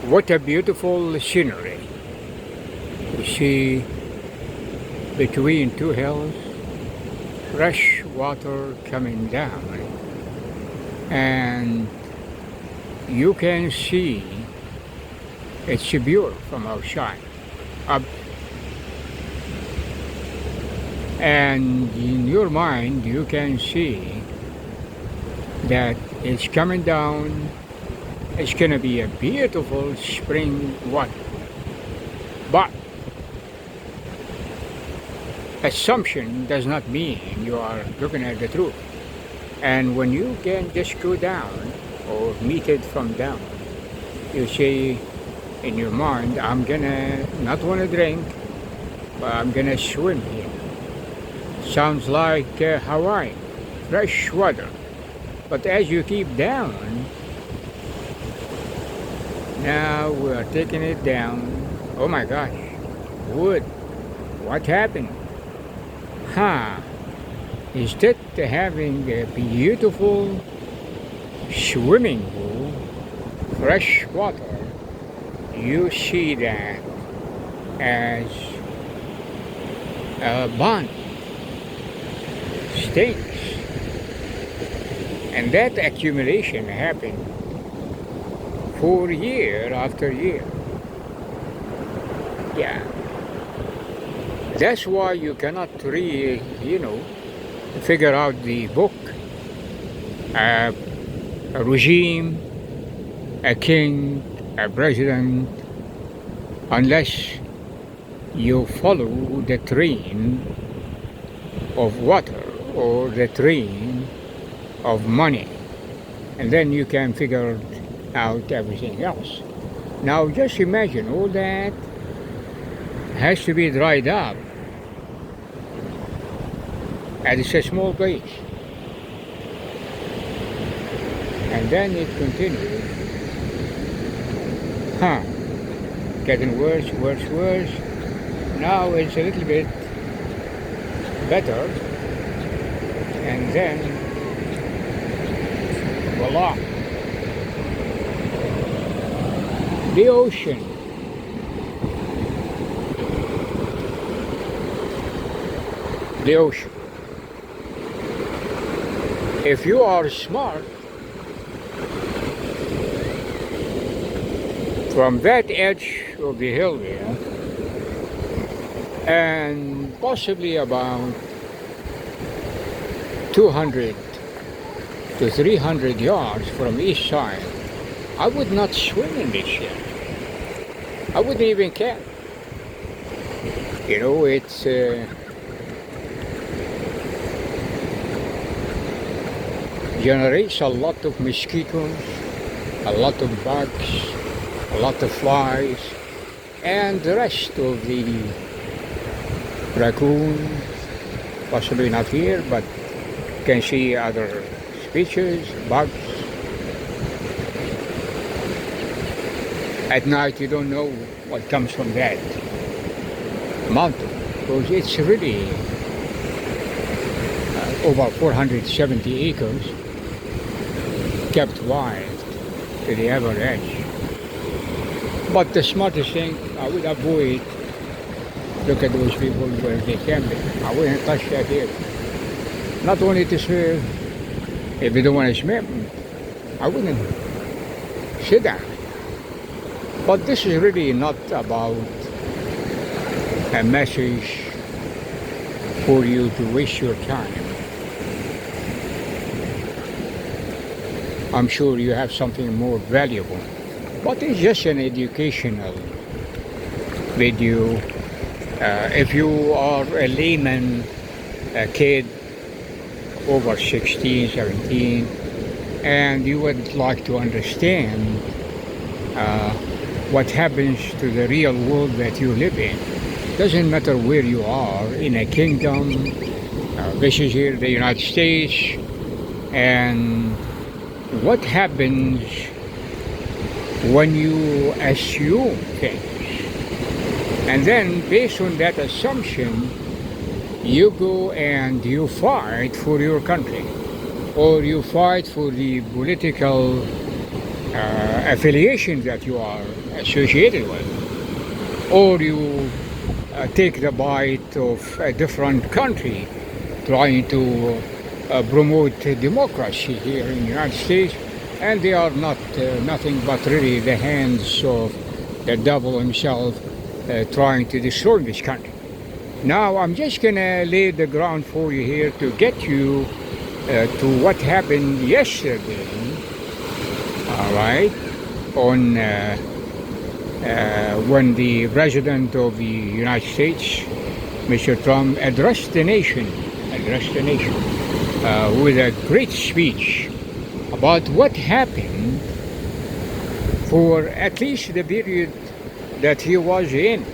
What a beautiful scenery. You see between two hills, fresh water coming down, and you can see it's pure from outside up, and in your mind you can see that it's coming down. It's gonna be a beautiful spring water, but assumption does not mean you are looking at the truth. And when you can just go down or meet it from down, you say in your mind, I'm gonna not want to drink, but I'm gonna swim here. Sounds like Hawaii, fresh water. But as you keep down, now we are taking it down. Oh my gosh, wood, what happened? Huh? Instead of having a beautiful swimming pool, fresh water, you see that as a bond, stinks. And that accumulation happened for year after year. Yeah. That's why you cannot really, figure out the book, a regime, a king, a president, unless you follow the train of water or the train of money. And then you can figure out everything else. Now just imagine all that has to be dried up, and it's a small place. And then it continues. Getting worse, worse, worse. Now it's a little bit better. And then, voila. The ocean. The ocean. If you are smart, from that edge of the hill there, and possibly about 200 to 300 yards from each side, I would not swim in this ship. I wouldn't even care. It's generates a lot of mosquitoes, a lot of bugs, a lot of flies, and the rest of the raccoon, possibly not here, but you can see other species, bugs. At night you don't know what comes from that mountain, because it's really over 470 acres, kept wild to the other edge. But the smartest thing, I would avoid, look at those people where they camping. I wouldn't touch that here. Not only to swim, if you don't want to swim, I wouldn't sit down. But this is really not about a message for you to waste your time. I'm sure you have something more valuable, but it's just an educational video. If you are a layman, a kid over 16, 17, and you would like to understand what happens to the real world that you live in, doesn't matter where you are in a kingdom. This is here the United States, and what happens when you assume things, and then based on that assumption you go and you fight for your country, or you fight for the political affiliation that you are associated with, or you take the bite of a different country trying to promote democracy here in the United States, and they are not nothing but really the hands of the devil himself trying to destroy this country. Now I'm just gonna lay the ground for you here to get you to what happened yesterday, all right, on when the President of the United States, Mr. Trump, addressed the nation with a great speech about what happened for at least the period that he was in,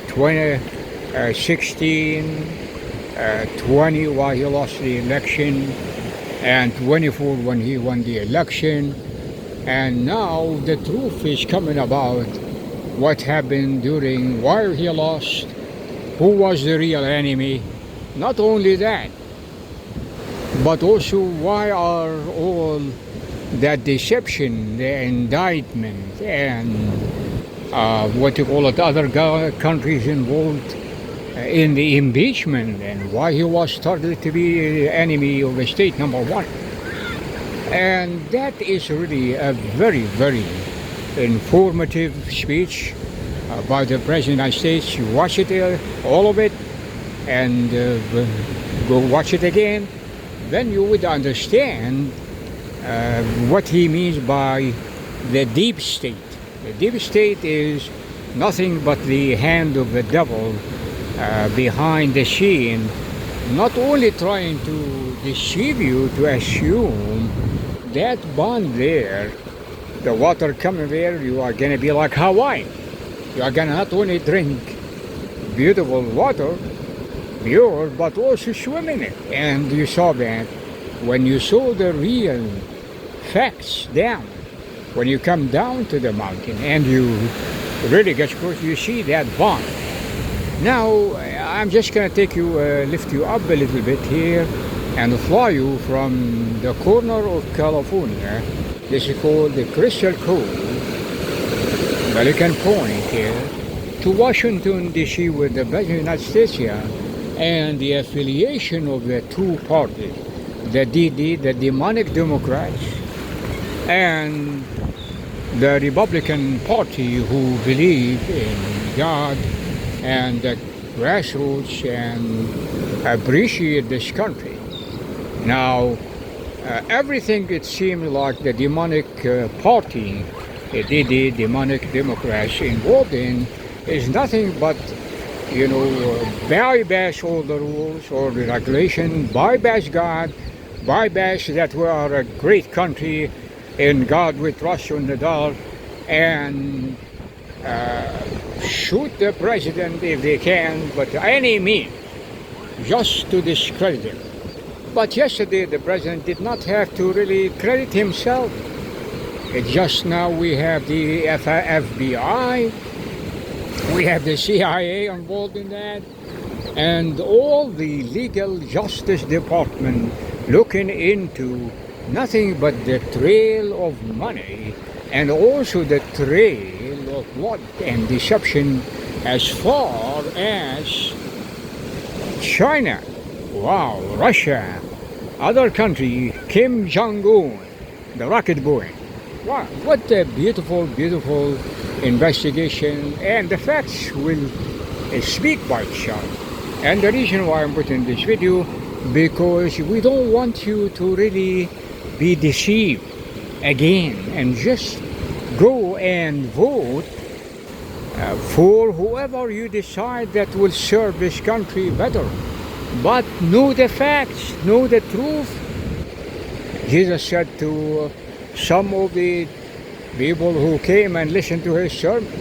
2016, 20 while he lost the election, and 24 when he won the election. And now the truth is coming about what happened during while he lost, who was the real enemy. Not only that, but also why are all that deception, the indictment, and what you call it, other countries involved in the impeachment, and why he was started to be the enemy of the state number one. And that is really a very, very informative speech by the President of the United States. You watch it, all of it, and go watch it again, then you would understand what he means by the deep state. The deep state is nothing but the hand of the devil behind the scene, not only trying to deceive you to assume that bond there, the water coming there, you are going to be like Hawaii. You are going to not only drink beautiful water, pure, but also swim in it. And you saw that when you saw the real facts down, when you come down to the mountain and you really get close, you see that bond. Now, I'm just going to take you, lift you up a little bit here and fly you from the corner of California. This is called the Crystal Cove, Pelican Point here, to Washington, D.C. with the President of the United States here, and the affiliation of the two parties, the DD, the demonic Democrats, and the Republican Party, who believe in God and the grassroots and appreciate this country. Now, everything it seems like the demonic party, the demonic Democrats involved in, is nothing but, bypass all the rules or the regulation, bypass God, bypass that we are a great country, in God we trust on the dollar, and shoot the president if they can, but any means, just to discredit him. But yesterday the president did not have to really credit himself. It's just now we have the FBI, we have the CIA involved in that, and all the legal justice department looking into nothing but the trail of money and also the trail of blood and deception as far as China, wow, Russia, other country, Kim Jong-un, the rocket boy. Wow, what a beautiful, beautiful investigation, and the facts will speak by itself. And the reason why I'm putting this video, because we don't want you to really be deceived again and just go and vote for whoever you decide that will serve this country better. But know the facts, know the truth. Jesus said to some of the people who came and listened to his sermon,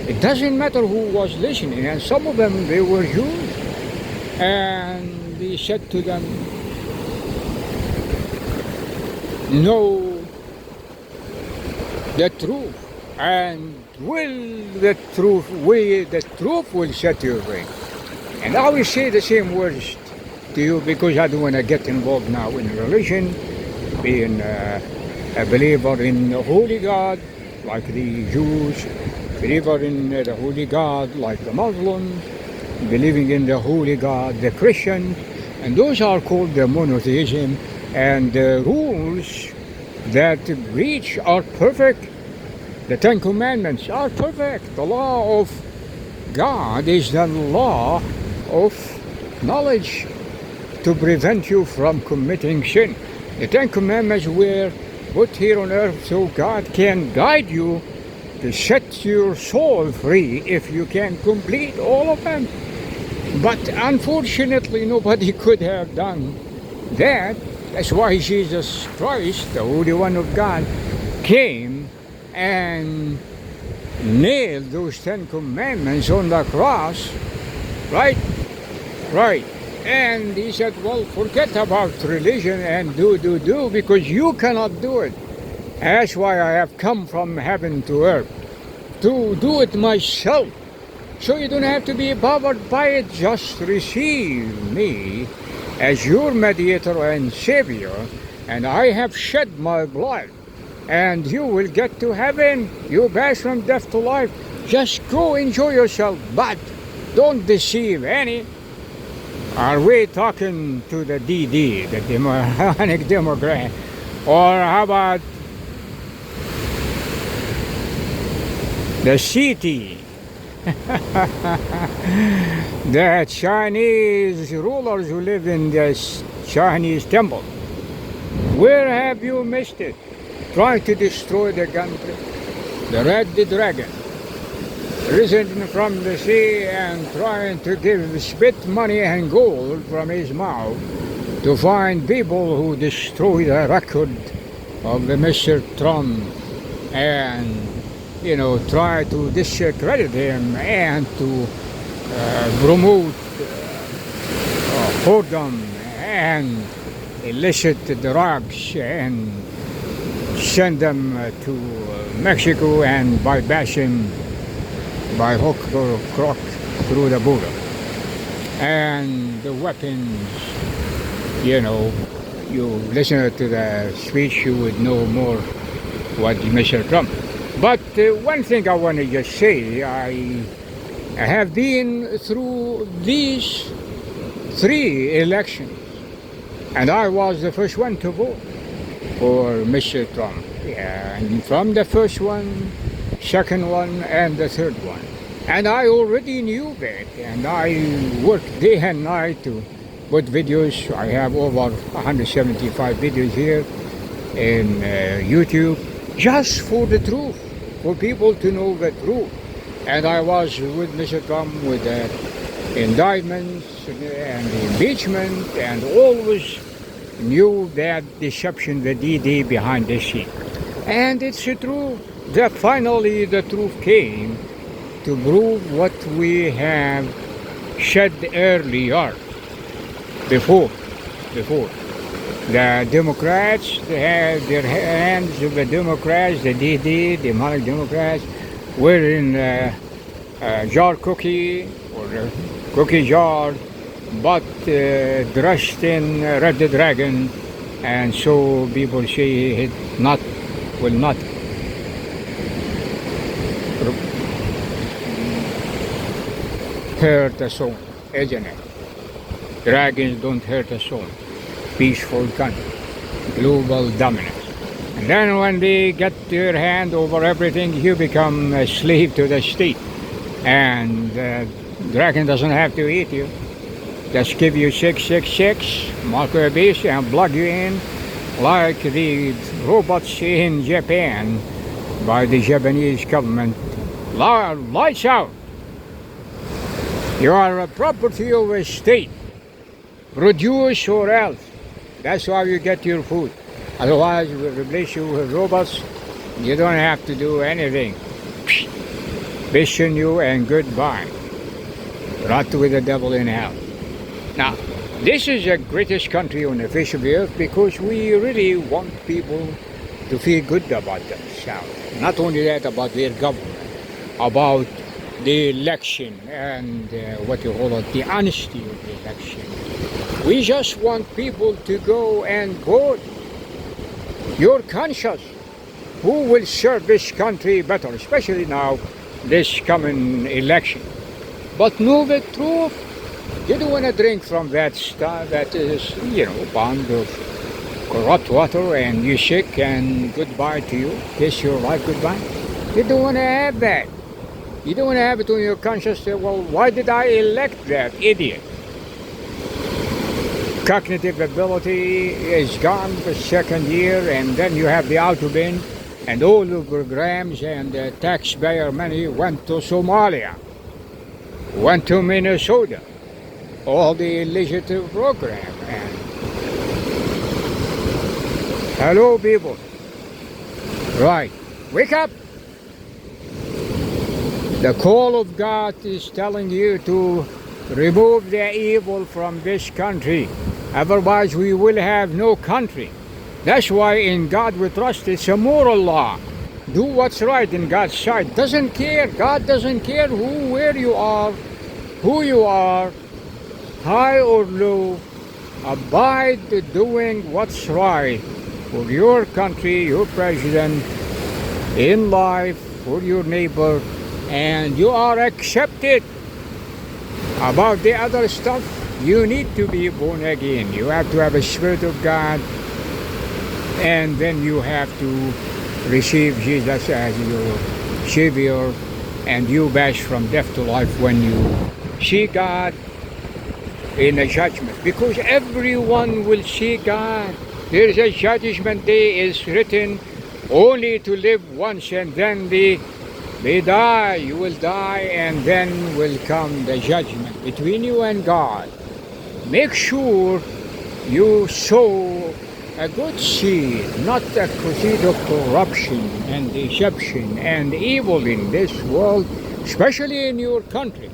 it doesn't matter who was listening, and some of them, they were Jews, and he said to them, know the truth, and the truth will set you free. And I will say the same words to you, because I don't want to get involved now in religion, being a believer in the holy God, like the Jews, believer in the holy God, like the Muslims, believing in the holy God, the Christians, and those are called the monotheism, and the rules that reach are perfect. The Ten Commandments are perfect. The law of God is the law of knowledge to prevent you from committing sin. The Ten Commandments were put here on earth so God can guide you to set your soul free if you can complete all of them. But unfortunately, nobody could have done that. That's why Jesus Christ, the Holy One of God, came and nailed those Ten Commandments on the cross, right? Right. And he said, well, forget about religion and do, because you cannot do it. That's why I have come from heaven to earth, to do it myself. So you don't have to be bothered by it. Just receive me as your mediator and savior, and I have shed my blood, and you will get to heaven. You pass from death to life. Just go enjoy yourself, but don't deceive any. Are we talking to the DD, the Democratic Democrat, or how about the CT? The Chinese rulers who live in the Chinese temple. Where have you missed it? Trying to destroy the country. The red dragon, risen from the sea and trying to spit money and gold from his mouth to find people who destroy the record of the Mr. Trump and try to discredit him and to promote whoredom and illicit drugs and send them to Mexico and bypass him by hook or crook through the border. And the weapons, you listen to the speech, you would know more what Mr. Trump. But one thing I want to just say, I have been through these 3 elections, and I was the first one to vote for Mr. Trump. Yeah, and from the first one, second one, and the third one. And I already knew that, and I worked day and night to put videos. I have over 175 videos here in YouTube, just for the truth, for people to know the truth. And I was with Mr. Trump with the indictments and the impeachment, and always knew that deception, the DD behind the scene. And it's true that finally the truth came to prove what we have said earlier, before. The Democrats, they had their hands of the Democrats, the DD, the demonic Democrats, were in jar cookie or cookie jar, but dressed in red dragon, and so people say it will not hurt a soul, isn't it? Dragons don't hurt a soul. Peaceful country, global dominance. And then when they get their hand over everything, you become a slave to the state. And the dragon doesn't have to eat you. Just give you 666, mark your base, and plug you in like the robots in Japan by the Japanese government. Lights out. You are a property of a state. Produce or else. That's how you get your food. Otherwise, we'll replace you with robots. You don't have to do anything. Vision you and goodbye. Rot with the devil in hell. Now, this is the greatest country on the face of the earth because we really want people to feel good about themselves. Not only that, about their government, about the election and what you call it, the honesty of the election. We just want people to go and vote. Your conscience. Who will serve this country better, especially now, this coming election? But know the truth. You don't want to drink from that stuff that is, bond of corrupt water, and you're sick and goodbye to you. Kiss your life goodbye. You don't want to have that. You don't want to have it on your conscience. Say, well, why did I elect that idiot? Cognitive ability is gone the second year, and then you have the auto bin, and all the programs and the taxpayer money went to Somalia, went to Minnesota, all the illicit program. And hello, people. Right, wake up. The call of God is telling you to remove the evil from this country. Otherwise, we will have no country. That's why in God we trust. It's a moral law. Do what's right in God's sight. Doesn't care. God doesn't care where you are, who you are, high or low. Abide doing what's right for your country, your president, in life, for your neighbor, and you are accepted. About the other stuff, you need to be born again. You have to have a Spirit of God, and then you have to receive Jesus as your Savior, and you pass from death to life when you see God in a judgment. Because everyone will see God. There is a judgment day is written only to live once, and then they die. You will die, and then will come the judgment between you and God. Make sure you sow a good seed, not a seed of corruption and deception and evil in this world, especially in your country.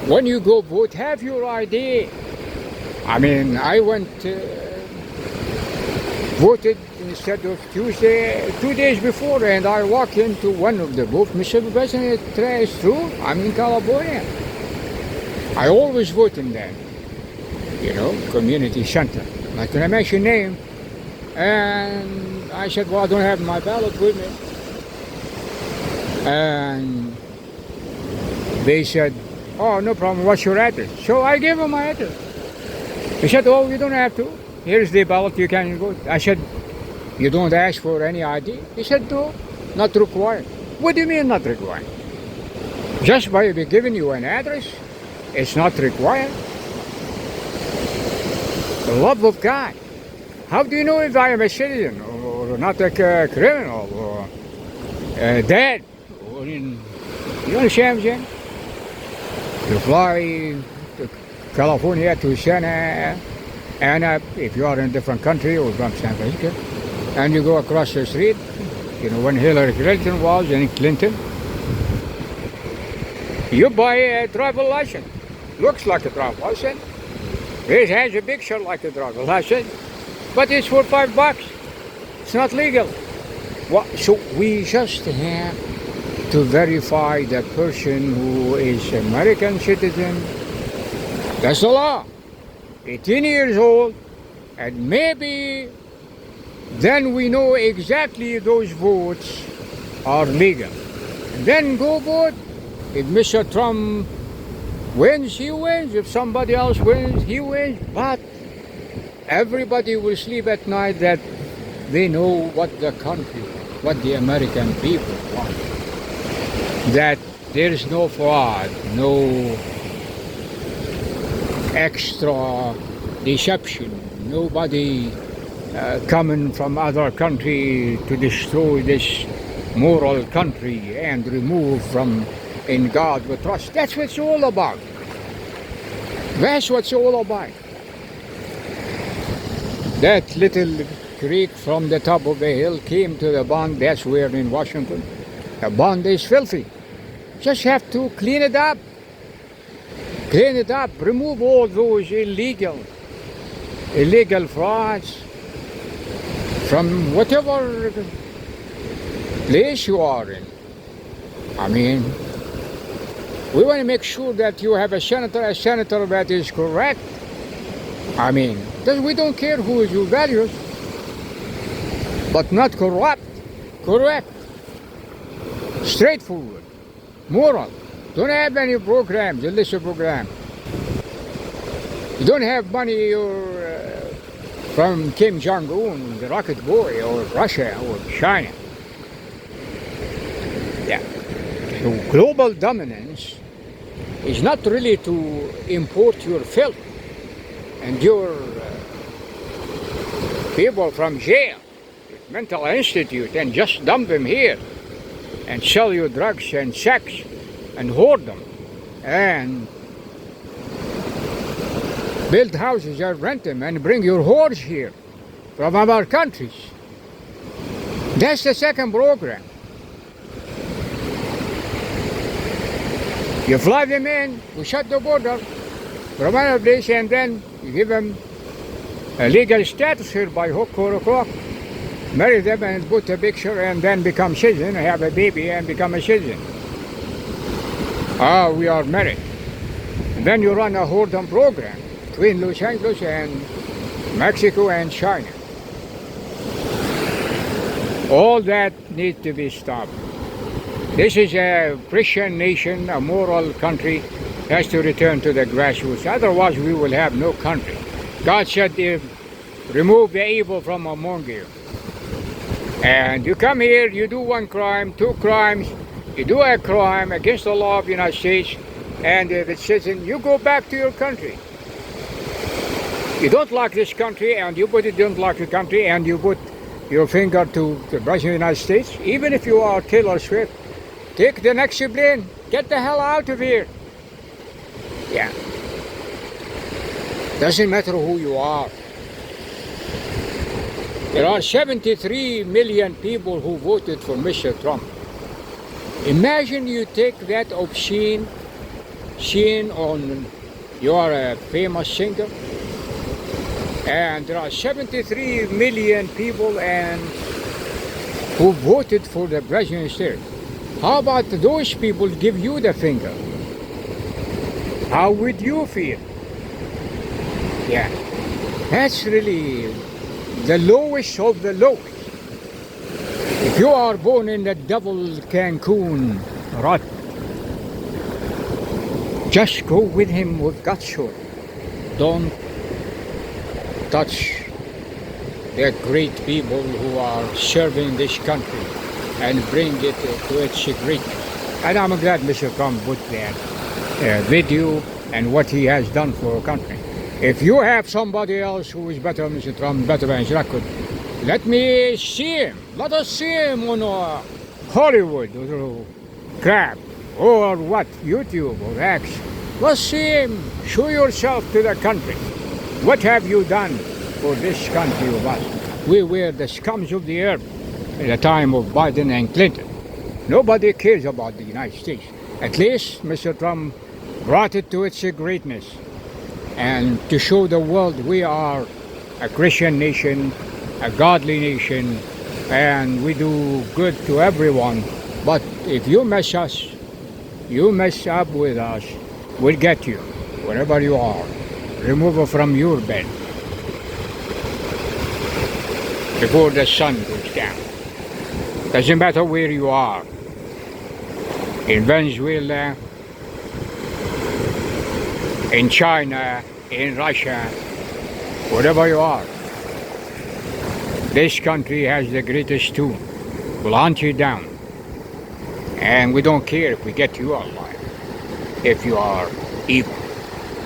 When you go vote, have your ID. I mean, I went voted instead of Tuesday 2 days before, and I walk into one of the booths. Mr. President, it's true. I'm in California. I always vote in there. Community center. Not gonna mention name. And I said, well, I don't have my ballot with me. And they said, oh, no problem, what's your address? So I gave them my address. They said, oh, you don't have to. Here's the ballot, you can vote. I said, you don't ask for any ID? He said, no, not required. What do you mean not required? Just by giving you an address, it's not required. The love of God. How do you know if I am a citizen or not a criminal or dead? Or you understand what I'm saying? You fly to California, to Santa Ana, if you are in a different country, or from San Francisco, and you go across the street, when Hillary Clinton was in Clinton, you buy a driver license. Looks like a driver license. It has a picture like a driver license, but it's for $5. It's not legal. So we just have to verify the person who is American citizen. That's the law. 18 years old, and maybe then we know exactly those votes are legal. And then go vote. If Mr. Trump wins, he wins. If somebody else wins, he wins. But everybody will sleep at night that they know what the country, what the American people want. That there is no fraud, no extra deception, nobody coming from other country to destroy this moral country and remove from in God we trust. That's what it's all about. That's what it's all about. That little creek from the top of the hill came to the pond. That's where in Washington. The pond is filthy. Just have to clean it up. Clean it up. Remove all those illegal frauds from whatever place you are in. I mean, we want to make sure that you have a senator that is correct. I mean, we don't care who is your values. but not corrupt. Correct, straightforward, moral. Don't have any programs, illicit program. You don't have money from Kim Jong-un, the rocket boy, or Russia, or China. Yeah. So global dominance is not really to import your filth and your people from jail, mental institute, and just dump them here and sell you drugs and sex and hoard them and build houses and rent them and bring your whores here from other countries. That's the second program. You fly them in, you shut the border from another place, and then you give them a legal status here by hook or crook. Marry them and put a picture and then become citizen, have a baby and become a citizen. Ah, we are married. And then you run a whoredom program between Los Angeles and Mexico and China. All that needs to be stopped. This is a Christian nation, a moral country, has to return to the grassroots. Otherwise, we will have no country. God said, remove the evil from among you. And you come here, you do one crime, two crimes, you do a crime against the law of the United States, and if it's citizen, you go back to your country. You don't like this country, and you don't like the country, and you put your finger to the President of the United States, even if you are Taylor Swift, take the next plane, get the hell out of here. Yeah. Doesn't matter who you are. There are 73 million people who voted for Mr. Trump. Imagine you take that obscene scene on, you are a famous singer, and there are 73 million people and who voted for the President of the United States. How about those people give you the finger? How would you feel? Yeah, that's really the lowest of the lowest. If you are born in the double Cancun rut, just go with him with God's Don't touch the great people who are serving this country and bring it to its greatness. And I'm glad Mr. Trump put that video and what he has done for our country. If you have somebody else who is better than Mr. Trump, better than his record, let me see him. Let us see him on Hollywood or crap or what, YouTube or X. Let's see him. Show yourself to the country. What have you done for this country of us? We were the scums of the earth at the time of Biden and Clinton. Nobody cares about the United States. At least Mr. Trump brought it to its greatness. And to show the world we are a Christian nation, a godly nation, and we do good to everyone. But if you mess up with us, we'll get you, wherever you are. Remove it from your bed before the sun goes down. Doesn't matter where you are. In Venezuela, in China, in Russia, wherever you are. This country has the greatest tool. We'll hunt you down. And we don't care if we get you alive, if you are evil.